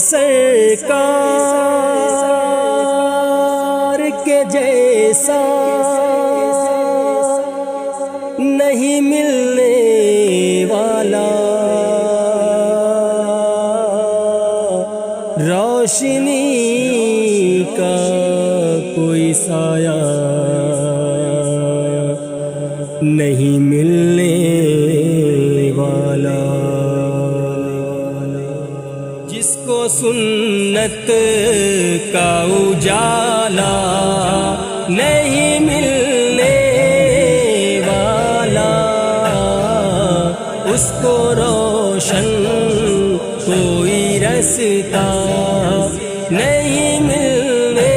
سرکار کے جیسا نہیں ملنے والا، روشنی کا کوئی سایہ نہیں ملنے والا، جس کو سنت کا اجالا نہیں ملنے والا، اس کو روشن کوئی رستہ نہیں ملنے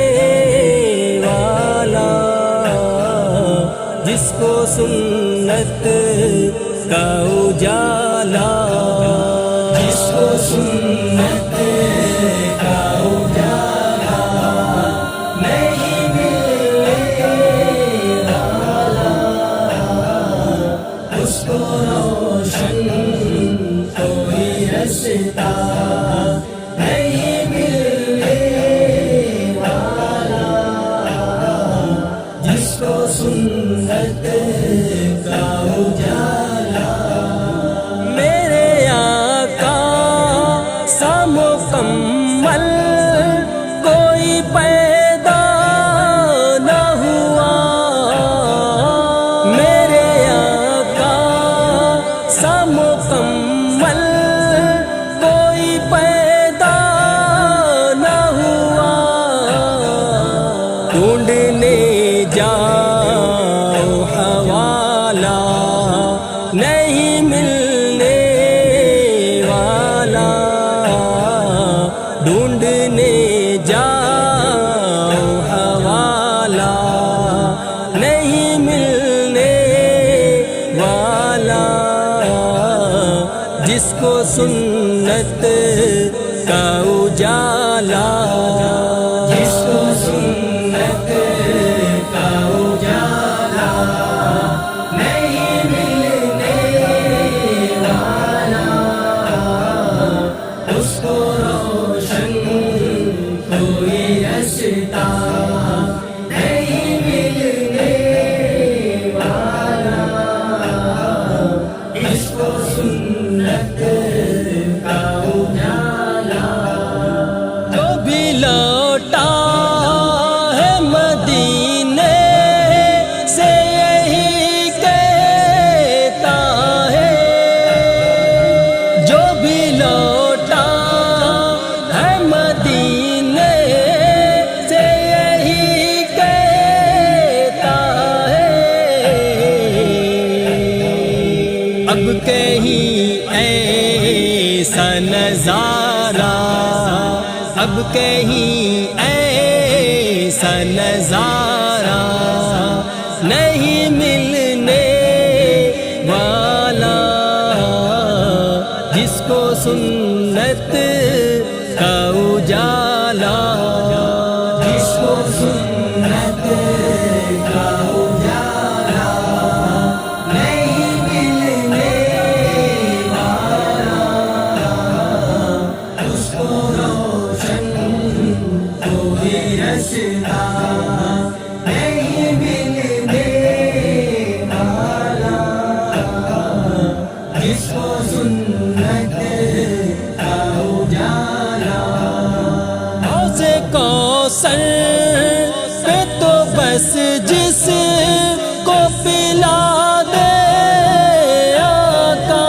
والا، جس کو سنت کا اجالا، جس کو سنت کا اجالا نہیں ملنے والا، اس کو روشن کوئی رستہ نہیں ملنے والا، جس کو سنت کا اجالا۔ میرے آقا سا مکمل کوئی پیدا نہ ہوا، میرے آقا سا مکمل کوئی پیدا نہ ہوا، ڈھونڈنے جاؤ حوالہ نہیں ملنے والا، ڈھونڈنے جاؤ حوالہ نہیں ملنے والا، جس کو سنت کا اجالا، جس کو سنت کا اجالا نہیں ملنے والا، اس کو روشن کوئی رستہ نہیں ملنے والا، اس کو سنت کا اجالا۔ جو بھی لوٹا ہے مدینے سے یہی کہتا ہے، جو بھی لوٹا ہے مدینے سے یہی کہتا ہے، اب کہیں ایسا نظارہ، اب کہیں ایسا نظارہ نہیں ملنے والا، جس کو سنت کا اجالا، جس کو سنت کا اجالا نہیں ملنے والا، اس کو روشن کوئی رستہ نہیں ملنے والا، جس کو سنت کا اجالا۔ حوض کوثر پہ تو بس جس کو پلا دے آقا،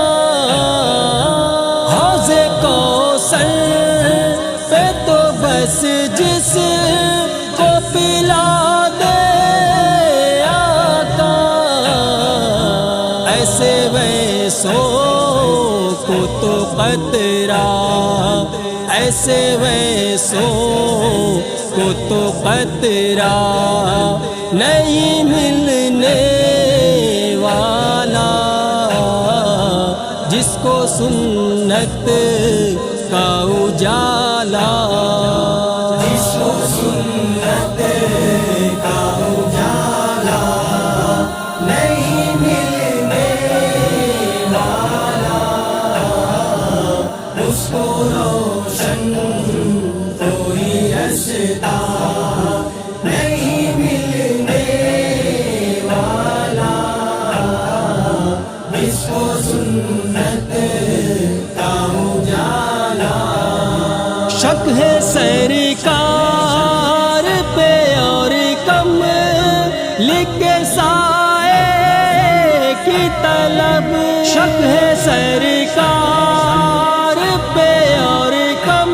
حوض کوثر پہ تو بس جس کو پلا دے آقا، ایسے ویسوں کو تو قطرہ، ایسے ویسوں کو تو قطرہ نہیں ملنے والا، جس کو سنت کا اجالا، جس کو سنت کا اجالا نہیں ملنے والا، اس کو روشن روشن کوئی رستہ نہیں ملنے والا، جس کو سنت کا اجالا۔ شک ہے سرکار پہ اور کم لکھ سائے کی طلب، شک ہے سرکار پہ اور کم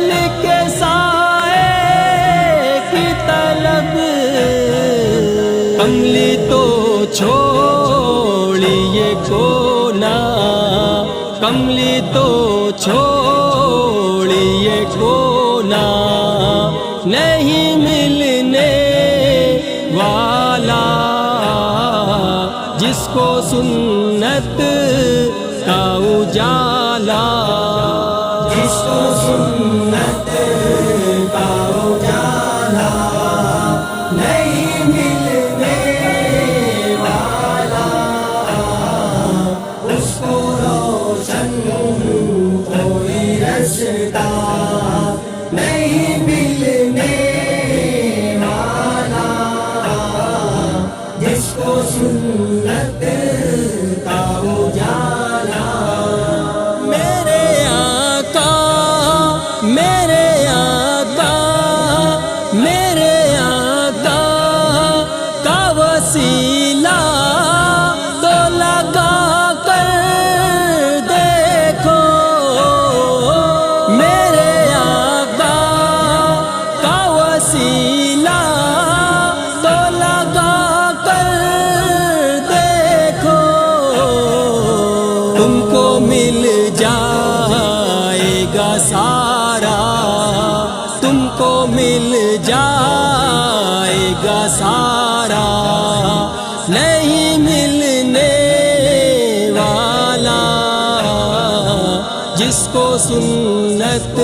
لکھ سائے کی طلب۔ کملی تو چھوڑیے کونا، کملی تو چھوڑیے کونا، نہیں ملنے والا، جس کو سنت کا اجالا، جس کو سنت کا اجالا نہیں ملنے والا، اس کو روشن کوئی رستہ نہیں ملنے والا، جس کو سنت کا اجالا۔ میرے آقا میرے آقا میرے آقا کا وسیلہ تو لگا کر دیکھو، میرے آقا کا وسیلہ تو لگا کر دیکھو، تم کو مل جائے گا سارا، تم کو مل جائے گا سارا، نہیں ملنے والا، جس کو سنت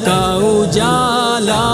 کا اجالا۔